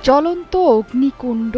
জ্বলন্ত অগ্নিকুণ্ড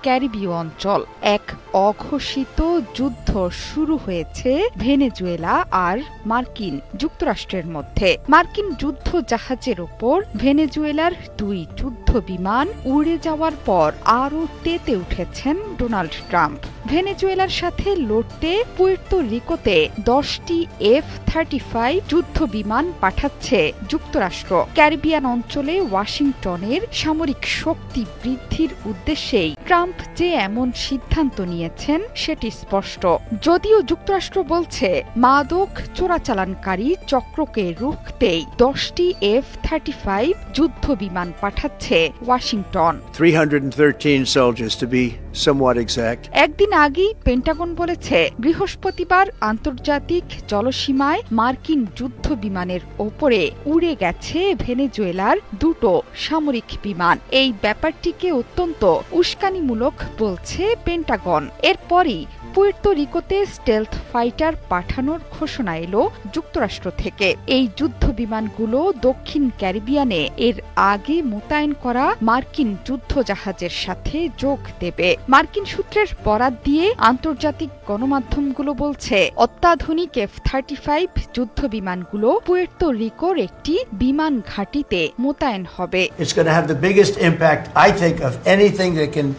ক্যারিবীয় অঞ্চল। এক অঘোষিত যুদ্ধ শুরু হয়েছে ভেনেজুয়েলা আর মার্কিন যুক্তরাষ্ট্রের মধ্যে। মার্কিন যুদ্ধ জাহাজের ওপর ভেনেজুয়েলার 2 যুদ্ধ বিমান উড়ে যাওয়ার পর আরও তেতে উঠেছেন ডোনাল্ড ট্রাম্প। ভেনেজুয়েলার সাথে লড়তে পুয়ের্তো রিকোতে 10টি F-35 যুদ্ধ বিমান পাঠাচ্ছে যুক্তরাষ্ট্র। ক্যারিবিয়ান অঞ্চলে ওয়াশিংটনের সামরিক শক্তি বৃদ্ধির উদ্দেশ্যেই ট্রাম্প যে এমন সিদ্ধান্ত নিয়েছেন সেটি স্পষ্ট। যদিও যুক্তরাষ্ট্র বলছে মাদক চোরাচালানকারী চক্রকে রুখতেই 10টি F-35 যুদ্ধ বিমান পাঠাচ্ছে Washington. 313 soldiers to be somewhat exact. একদিন আগেই পেন্টাগন বলেছে বৃহস্পতিবার আন্তর্জাতিক জলসীমায় মার্কিন যুদ্ধ বিমানের ওপরে উড়ে গেছে ভেনেজুয়েলার 2টো সামরিক বিমান। এই ব্যাপারটিকে অত্যন্ত উস্কানিমূলক বলছে পেন্টাগন। এরপরই পুয়ের্তো রিকোতে স্টেলথ ফাইটার পাঠানোর ঘোষণা এলো যুক্তরাষ্ট্র থেকে। এই যুদ্ধ বিমানগুলো দক্ষিণ ক্যারিবিয়ানে এর আগে মোতায়েন করা মার্কিন যুদ্ধ জাহাজের সাথে যোগ দেবে। মার্কিন সূত্রের বরাত দিয়ে আন্তর্জাতিক গণমাধ্যমগুলো বলছে অত্যাধুনিক F-35 যুদ্ধ বিমানগুলো পুয়ের্তো রিকোর একটি বিমান ঘাঁটিতে মোতায়েন হবে। It's going to have the biggest impact, I think, of anything that can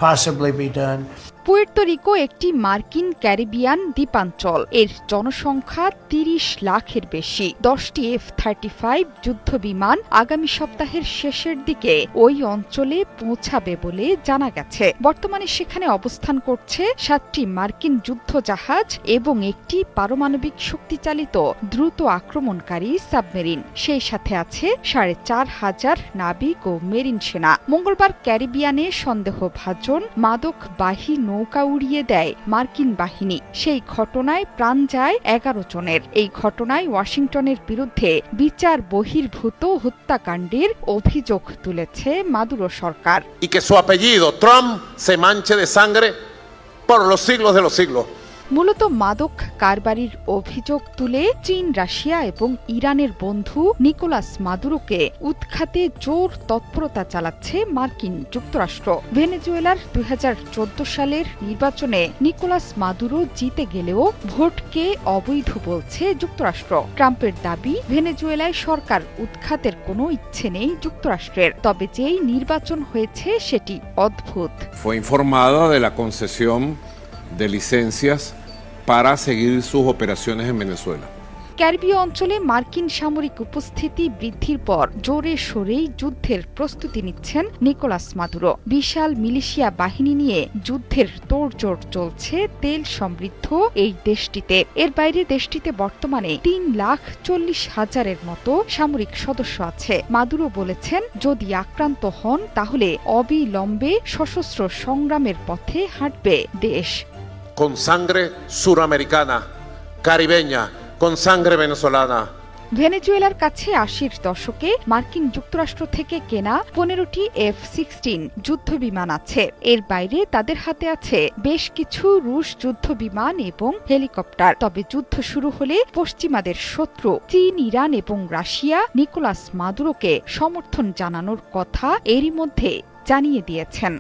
possibly be done. Puerto Rico একটি মার্কিন ক্যারিবিয়ান দ্বীপাঞ্চল। এর জনসংখ্যা 30 লাখের বেশি। 10টি F-35 যুদ্ধ বিমান আগামী সপ্তাহের শেষের দিকে ওই অঞ্চলে পৌঁছাবে বলে জানা গেছে। বর্তমানে সেখানে অবস্থান করছে 7টি মার্কিন যুদ্ধ জাহাজ এবং একটি পারমাণবিক শক্তিচালিত দ্রুত আক্রমণকারী সাবমেরিন। সেই সাথে আছে 4500 নাবিক ও মেরিন সেনা। মঙ্গলবার ক্যারিবিয়ানে সন্দেহভাজন মাদকবাহী নৌকা উড়িয়ে দেয় মার্কিন বাহিনী। সেই ঘটনায় প্রাণ যায় 11 জনের। এই ঘটনায় ওয়াশিংটনের বিরুদ্ধে বিচার বহির্ভূত হত্যাকাণ্ডের অভিযোগ তুলেছে মাদুরো সরকার। Y que su apellido Trump se manche de sangre por los siglos de los siglos. মূলত মাদক কারবারির অভিযোগ তুলে চীন, রাশিয়া এবং ইরানের বন্ধু নিকোলাস মাদুরোকে উৎখাতে জোর তৎপরতা চালাচ্ছে মার্কিন যুক্তরাষ্ট্র। ভেনেজুয়েলার 2014 সালের নির্বাচনে নিকোলাস মাদুরো জিতে গেলেও ভোটকে অবৈধ বলছে যুক্তরাষ্ট্র। ট্রাম্পের দাবি ভেনেজুয়েলায় সরকার উৎখাতের কোনো ইচ্ছে নেই যুক্তরাষ্ট্রের। তবে যেই নির্বাচন হয়েছে সেটি অদ্ভুত। Fue informada de la concesión de licencias para seguir sus operaciones en Venezuela. ক্যারিবীয় অঞ্চলে মার্কিন সামরিক উপস্থিতি বৃদ্ধির পর জোরে সোরেই যুদ্ধের প্রস্তুতি নিচ্ছেন নিকোলাস মাদুরো। বিশাল মিলিশিয়া বাহিনী নিয়ে যুদ্ধের তোড়জোড় চলছে তেল সমৃদ্ধ এই দেশটিতে। এর বাইরে দেশটিতে বর্তমানে 3,40,000-এর মতো সামরিক সদস্য আছে। মাদুরো বলেছেন যদি আক্রান্ত হন তাহলে অবিলম্বে সশস্ত্র সংগ্রামের পথে হাঁটবে দেশ। Con sangre suramericana, caribeña, con sangre venezolana. ভেনেজুয়েলার কাছে 80-র দশকে মার্কিন যুক্তরাষ্ট্র থেকে কেনা 15টি F-16 যুদ্ধ বিমান আছে। এর বাইরে তাদের হাতে আছে বেশ কিছু রুশ যুদ্ধ বিমান এবং হেলিকপ্টার। তবে যুদ্ধ শুরু হলে পশ্চিমাদের শত্রু চীন, ইরান এবং রাশিয়া নিকোলাস মাদুরোকে সমর্থন জানানোর কথা এরই মধ্যে জানিয়ে দিয়েছেন।